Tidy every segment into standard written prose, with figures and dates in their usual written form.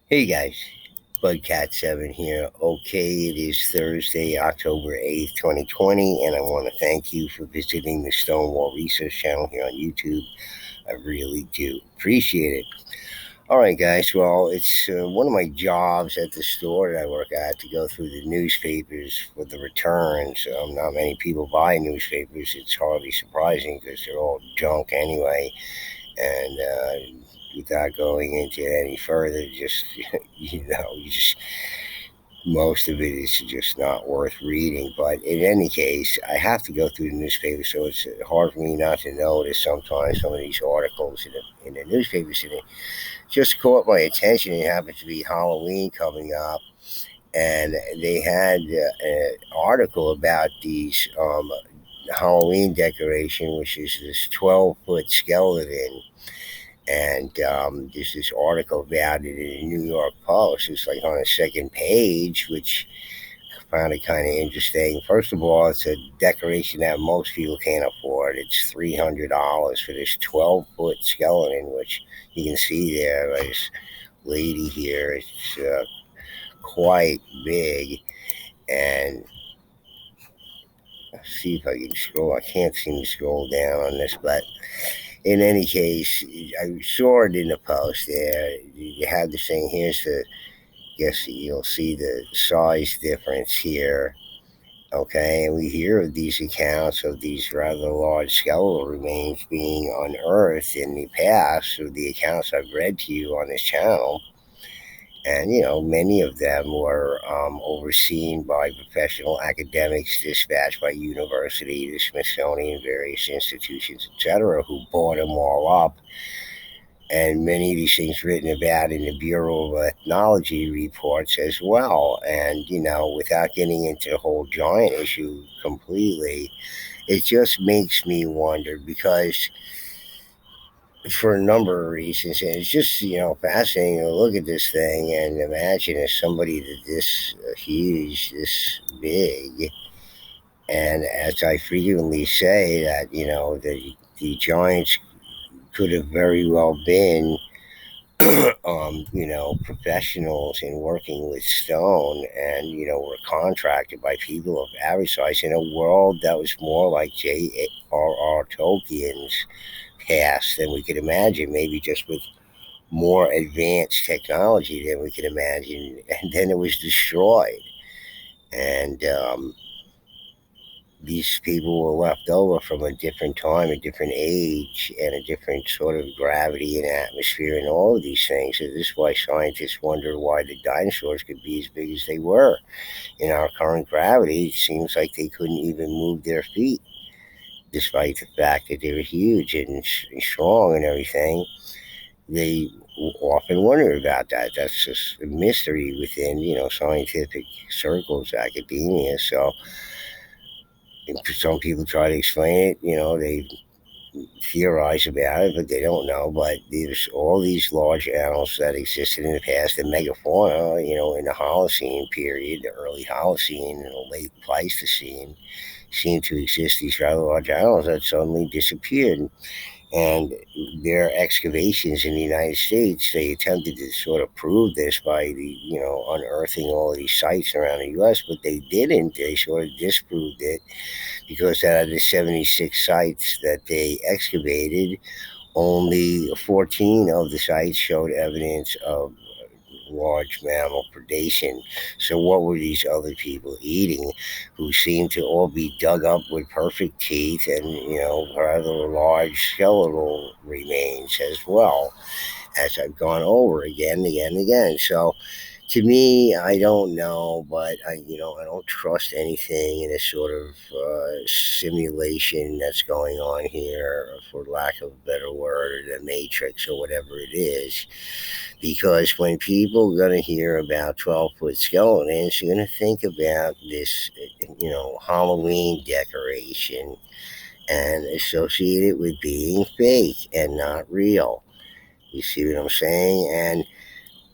Hey guys, Budcat7 here. Okay, it is Thursday, October 8th, 2020, and I want to thank you for visiting the Stonewall Research channel here on YouTube. I really do appreciate it. All right, guys, well, it's one of my jobs at the store that I work at to go through the newspapers for the returns. Not many people buy newspapers. It's hardly surprising because they're all junk anyway. And without going into it any further, just you just most of it is just not worth reading. But in any case, I have to go through the newspaper, so it's hard for me not to notice sometimes some of these articles in the newspapers. And it just caught my attention. It happened to be Halloween coming up, and they had an article about these Halloween decoration, which is this 12-foot skeleton. And there's this article about it in the New York Post. It's like on the second page, which I found it kind of interesting. First of all, it's a decoration that most people can't afford. It's $300 for this 12-foot skeleton, which you can see there. Like this lady here, it's quite big. And let's see if I can scroll. I can't seem to scroll down on this, but in any case, I saw it in the post there. You have the saying, here's the, guess you'll see the size difference here. Okay, and we hear of these accounts of these rather large skeletal remains being unearthed in the past through the accounts I've read to you on this channel. And, many of them were overseen by professional academics dispatched by university, the Smithsonian, various institutions, etc., who bought them all up. And many of these things written about in the Bureau of Ethnology reports as well. And, without getting into the whole giant issue completely, it just makes me wonder because for a number of reasons, and it's just fascinating to look at this thing and imagine if somebody that this huge, this big, and as I frequently say that the giants could have very well been professionals in working with stone and, were contracted by people of average size in a world that was more like J.R.R. Tolkien's past than we could imagine, maybe just with more advanced technology than we could imagine. And then it was destroyed. And these people were left over from a different time, a different age, and a different sort of gravity and atmosphere, and all of these things. So this is why scientists wonder why the dinosaurs could be as big as they were. In our current gravity, it seems like they couldn't even move their feet, despite the fact that they were huge and strong and everything. They often wonder about that. That's just a mystery within, scientific circles, academia. So some people try to explain it. They theorize about it, but they don't know. But there's all these large animals that existed in the past, the megafauna, in the Holocene period, the early Holocene and the late Pleistocene, seem to exist. These rather large animals that suddenly disappeared. And their excavations in the United States, they attempted to sort of prove this by unearthing all of these sites around the U.S., but they didn't. They sort of disproved it because out of the 76 sites that they excavated, only 14 of the sites showed evidence of large mammal predation. So, what were these other people eating who seemed to all be dug up with perfect teeth and, rather large skeletal remains as well, as I've gone over again and again and again. So, to me, I don't know, but I don't trust anything in this sort of simulation that's going on here, for lack of a better word, or the Matrix or whatever it is. Because when people are going to hear about 12-foot skeletons, you're going to think about this, Halloween decoration and associate it with being fake and not real. You see what I'm saying? And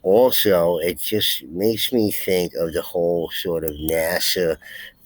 also, it just makes me think of the whole sort of NASA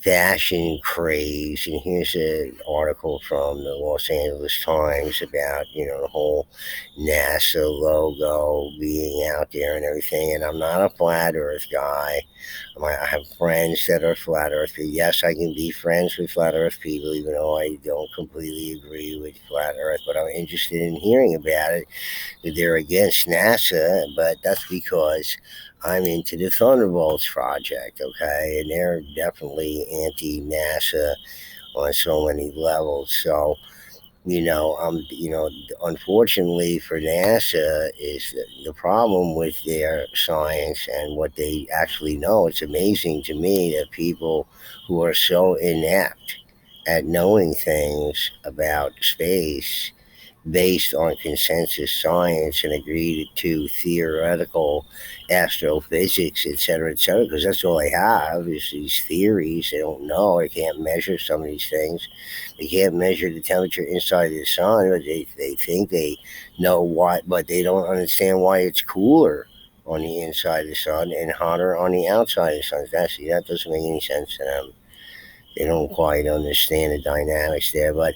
fashion craze. And here's an article from the Los Angeles Times about, the whole NASA logo being out there and everything. And I'm not a flat Earth guy. I have friends that are flat Earth people. Yes, I can be friends with flat Earth people, even though I don't completely agree with flat Earth. But I'm interested in hearing about it. They're against NASA, but that's because I'm into the Thunderbolts project, okay? And they're definitely anti NASA on so many levels. So, unfortunately for NASA is the problem with their science and what they actually know. It's amazing to me that people who are so inept at knowing things about space based on consensus science and agreed to theoretical astrophysics, et cetera, because that's all they have is these theories. They don't know. They can't measure some of these things. They can't measure the temperature inside the sun, but they think they know why, but they don't understand why it's cooler on the inside of the sun and hotter on the outside of the sun. That doesn't make any sense to them. They don't quite understand the dynamics there, but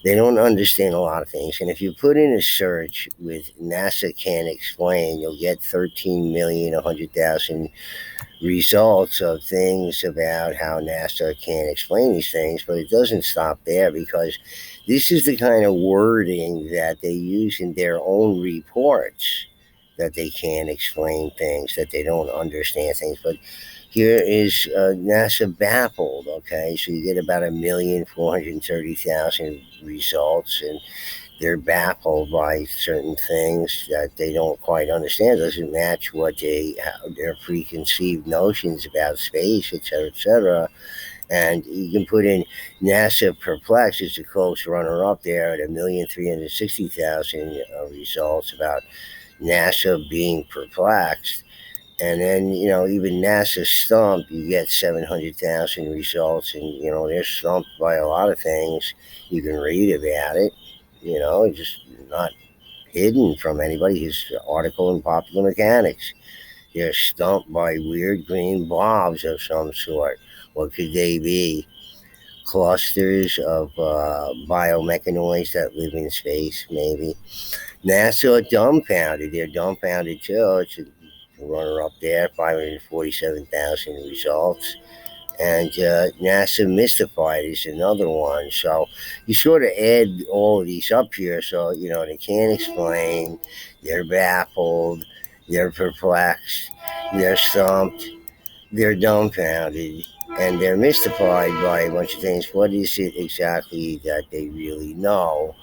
they don't understand a lot of things. And if you put in a search with NASA can't explain, you'll get 13,100,000 results of things about how NASA can't explain these things. But it doesn't stop there, because this is the kind of wording that they use in their own reports, that they can't explain things, that they don't understand things. But here is NASA baffled. Okay, so you get about 1,430,000 results, and they're baffled by certain things that they don't quite understand. It doesn't match what their preconceived notions about space, et cetera, et cetera. And you can put in NASA perplexed as a close runner up there at 1,360,000 results about NASA being perplexed. And then, even NASA stumped, you get 700,000 results, and, they're stumped by a lot of things. You can read about it, it's just not hidden from anybody. His article in Popular Mechanics. They're stumped by weird green blobs of some sort. What could they be? Clusters of biomechanoids that live in space, maybe. NASA are dumbfounded. They're dumbfounded too. It's a runner up there, 547,000 results. And NASA Mystified is another one. So you sort of add all of these up here. So, they can't explain, they're baffled, they're perplexed, they're stumped, they're dumbfounded, and they're mystified by a bunch of things. What is it exactly that they really know?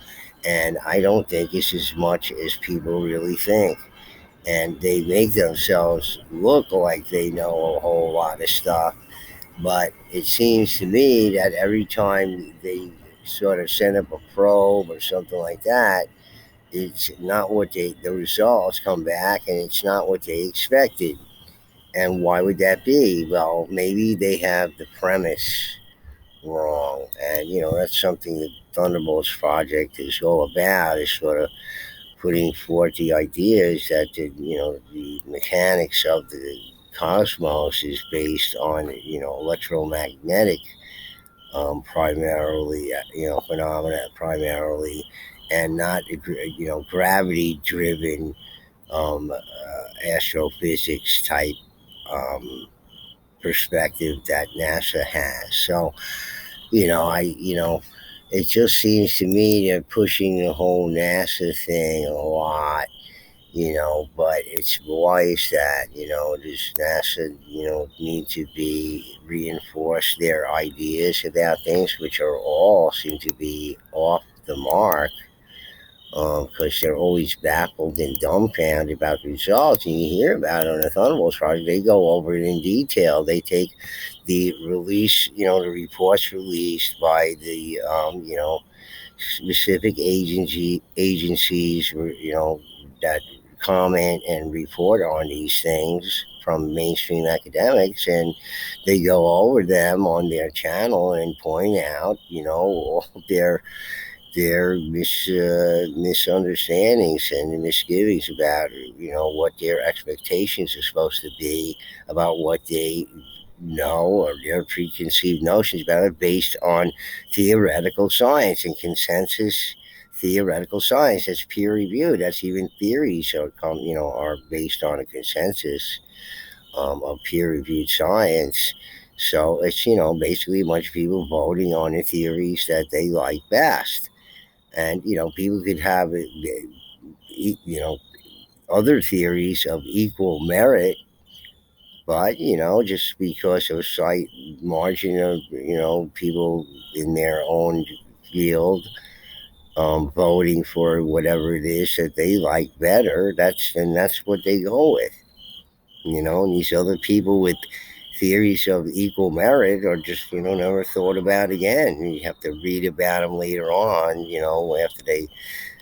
And I don't think it's as much as people really think. And they make themselves look like they know a whole lot of stuff. But it seems to me that every time they sort of send up a probe or something like that, it's not what the results come back, and it's not what they expected. And why would that be? Well, maybe they have the premise wrong. And, that's something the Thunderbolts Project is all about, is sort of putting forth the ideas that the mechanics of the cosmos is based on, electromagnetic, primarily, phenomena primarily, and not, gravity driven, astrophysics type, um, perspective that NASA has. So, it just seems to me they're pushing the whole NASA thing a lot, but it's wise that, does NASA, need to be reinforce their ideas about things, which are all seem to be off the mark, because they're always baffled and dumbfounded about the results. And you hear about it on the Thunderbolts project. They go over it in detail. They take the release, the reports released by the, specific agencies, that comment and report on these things from mainstream academics, and they go over them on their channel and point out, all their misunderstandings and misgivings about, what their expectations are supposed to be about what they know, or their preconceived notions about it based on theoretical science and consensus theoretical science that's peer reviewed. That's even theories are based on a consensus of peer reviewed science. So it's basically a bunch of people voting on the theories that they like best, and people could have other theories of equal merit, but just because of slight margin of people in their own field voting for whatever it is that they like better, that's what they go with. And these other people with theories of equal merit are just never thought about again. You have to read about them later on, after they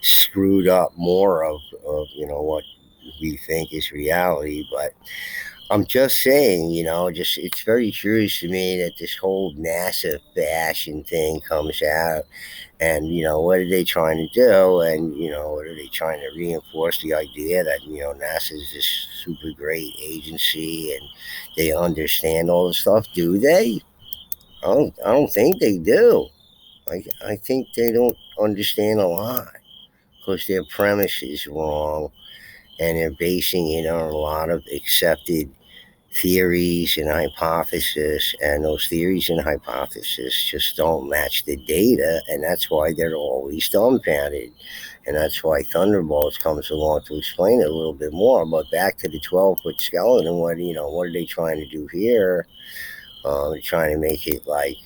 screwed up more of what we think is reality. But I'm just saying, just it's very curious to me that this whole NASA fashion thing comes out, and what are they trying to do, and what are they trying to reinforce the idea that NASA is this super great agency and they understand all this stuff? Do they? I don't think they do. I think they don't understand a lot because their premise is wrong, and they're basing it on a lot of accepted theories and hypotheses, and those theories and hypotheses just don't match the data, and that's why they're always dumbfounded. And that's why Thunderbolts comes along to explain it a little bit more. But back to the 12-foot skeleton, what are they trying to do here? They're trying to make it like,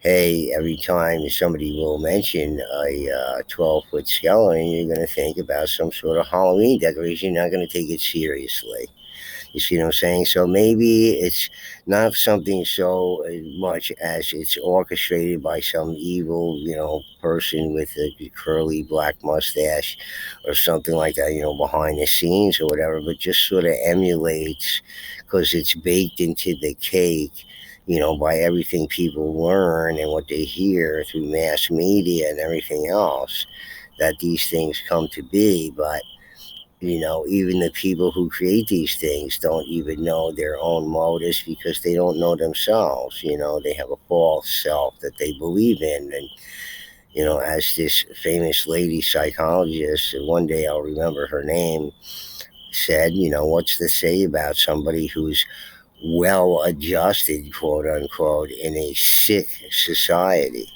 hey, every time somebody will mention a 12-foot skeleton, you're going to think about some sort of Halloween decoration. You're not going to take it seriously. You see what I'm saying? So maybe it's not something so much as it's orchestrated by some evil, person with a curly black mustache or something like that, behind the scenes or whatever, but just sort of emulates because it's baked into the cake. By everything people learn and what they hear through mass media and everything else, that these things come to be. But even the people who create these things don't even know their own motives because they don't know themselves. They have a false self that they believe in. And, as this famous lady psychologist, one day I'll remember her name, said, what's to say about somebody who's well adjusted, quote unquote, in a sick society?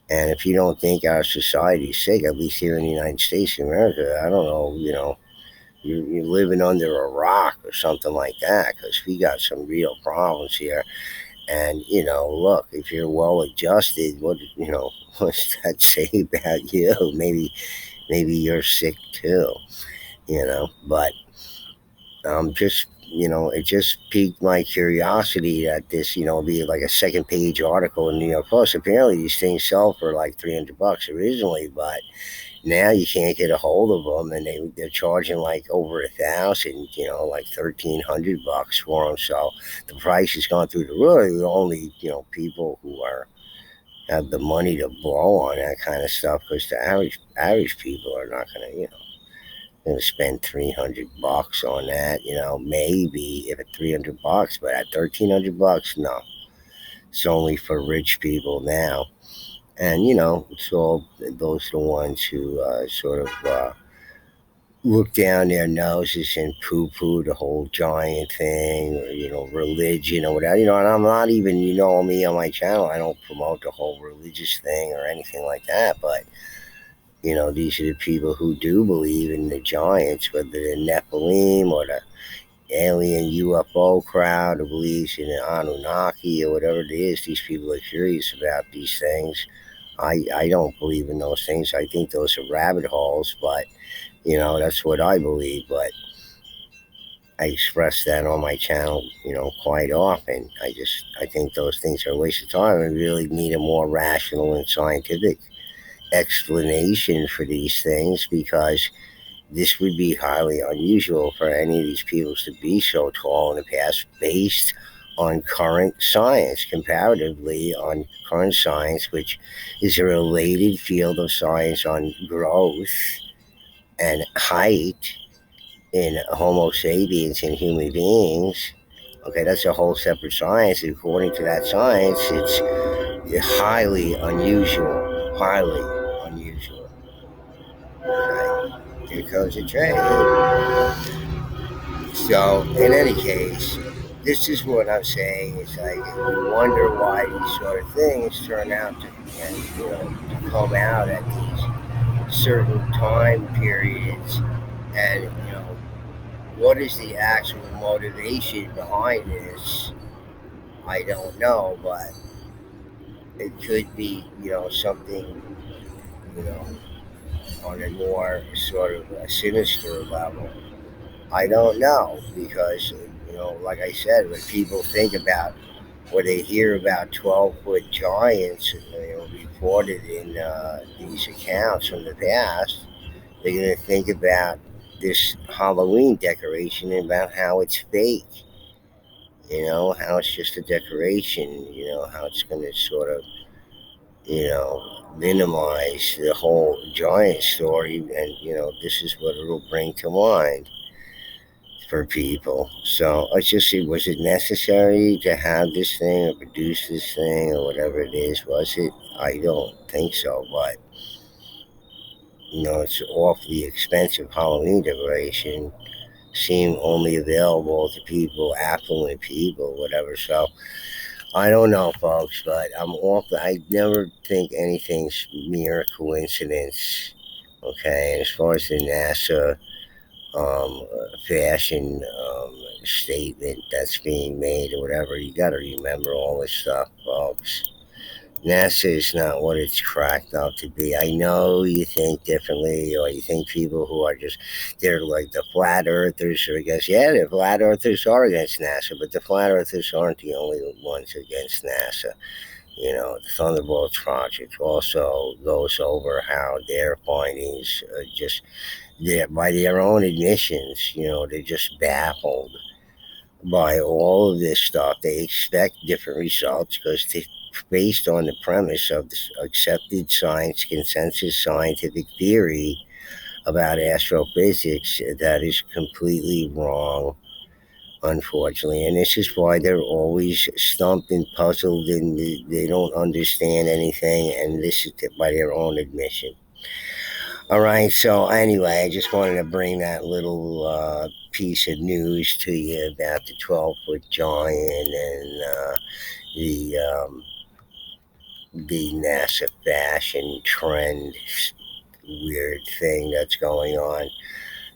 And if you don't think our society is sick, at least here in the United States of America, I don't know, you're living under a rock or something like that, because we got some real problems here. And look, if you're well adjusted, what's that say about you? Maybe you're sick too. But just it just piqued my curiosity that this be like a second page article in New York Post. Apparently, these things sell for like $300 originally, but now you can't get a hold of them, and they're charging like over 1,000, like $1,300 for them. So the price has gone through the roof. Only people who have the money to blow on that kind of stuff, because the average people are not gonna spend $300 on that. Maybe if it's $300, but at $1,300, no. It's only for rich people now. And it's all those are the ones who sort of look down their noses and poo-poo the whole giant thing, or religion or whatever. And I'm not even, me on my channel, I don't promote the whole religious thing or anything like that. But these are the people who do believe in the giants, whether they're Nephilim or the alien UFO crowd who believes in the Anunnaki or whatever it is. These people are curious about these things. I don't believe in those things. I think those are rabbit holes, but that's what I believe. But I express that on my channel, quite often. I think those things are a waste of time and really need a more rational and scientific explanation for these things, because this would be highly unusual for any of these people to be so tall in the past based on current science, comparatively on current science, which is a related field of science on growth and height in Homo sapiens and human beings. Okay, that's a whole separate science. According to that science, it's highly unusual. Highly unusual. Okay, here comes a train. So, in any case, this is what I'm saying. It's like you wonder why these sort of things turn out to, to come out at these certain time periods, and what is the actual motivation behind this? I don't know, but it could be, something, you know, on a more sort of a sinister level. I don't know because, like I said, when people think about, when they hear about 12-foot giants, reported in these accounts from the past, they're going to think about this Halloween decoration and about how it's fake. How it's just a decoration. How it's going to sort of, minimize the whole giant story, and this is what it'll bring to mind for people. So let's just see, was it necessary to have this thing or produce this thing or whatever it is? Was it? I don't think so, but it's awfully expensive Halloween decoration. Seem only available to people, affluent people, whatever. So I don't know, folks, but I'm off. I never think anything's mere coincidence. Okay, and as far as the NASA fashion statement that's being made or whatever, you got to remember all this stuff, folks. NASA is not what it's cracked up to be. I know you think differently, or you think people who are just, they're like the flat earthers are against, yeah, the flat earthers are against NASA, but the flat earthers aren't the only ones against NASA. The Thunderbolt Project also goes over how their findings just, by their own admissions, they're just baffled by all of this stuff. They expect different results because they, based on the premise of this accepted science, consensus scientific theory about astrophysics, that is completely wrong, unfortunately. And this is why they're always stumped and puzzled, and they don't understand anything, and this is by their own admission. All right, so anyway, I just wanted to bring that little piece of news to you about the 12-foot giant and the the NASA fashion trend weird thing that's going on.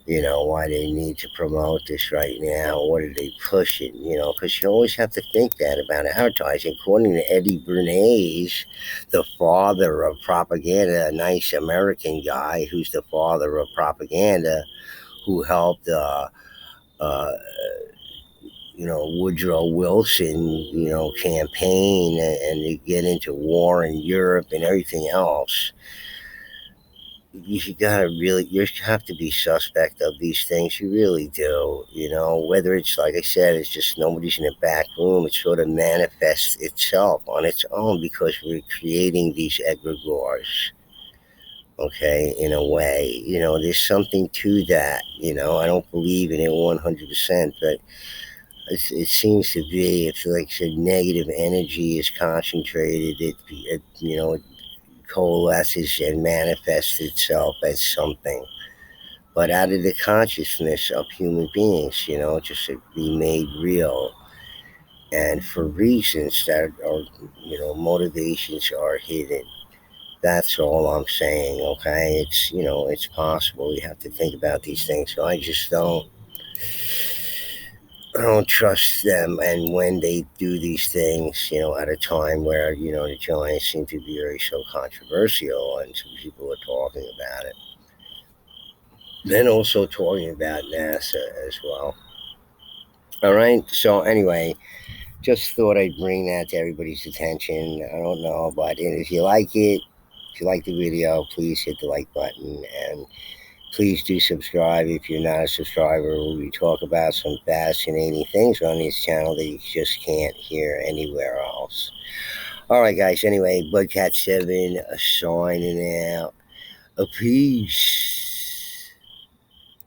Why they need to promote this right now. What are they pushing? Because you always have to think that about advertising. According to Eddie Bernays, the father of propaganda, a nice American guy who's the father of propaganda, who helped, uh, Woodrow Wilson, campaign and to get into war in Europe and everything else. You gotta really, you have to be suspect of these things. You really do. Whether it's, like I said, it's just nobody's in a back room. It sort of manifests itself on its own because we're creating these egregores. Okay, in a way, there's something to that. I don't believe in it 100%, but it seems to be. It's like I said, negative energy is concentrated. It coalesces and manifests itself as something, but out of the consciousness of human beings, just to be made real. And for reasons that are, motivations are hidden. That's all I'm saying, okay? It's possible. You have to think about these things. So I don't trust them. And when they do these things, at a time where, the Giants seem to be very so controversial and some people are talking about it. Then also talking about NASA as well. All right. So anyway, just thought I'd bring that to everybody's attention. I don't know, but if you like it, if you like the video, please hit the like button and please do subscribe if you're not a subscriber. We talk about some fascinating things on this channel that you just can't hear anywhere else. All right, guys. Anyway, Budcat7 signing out. A peace.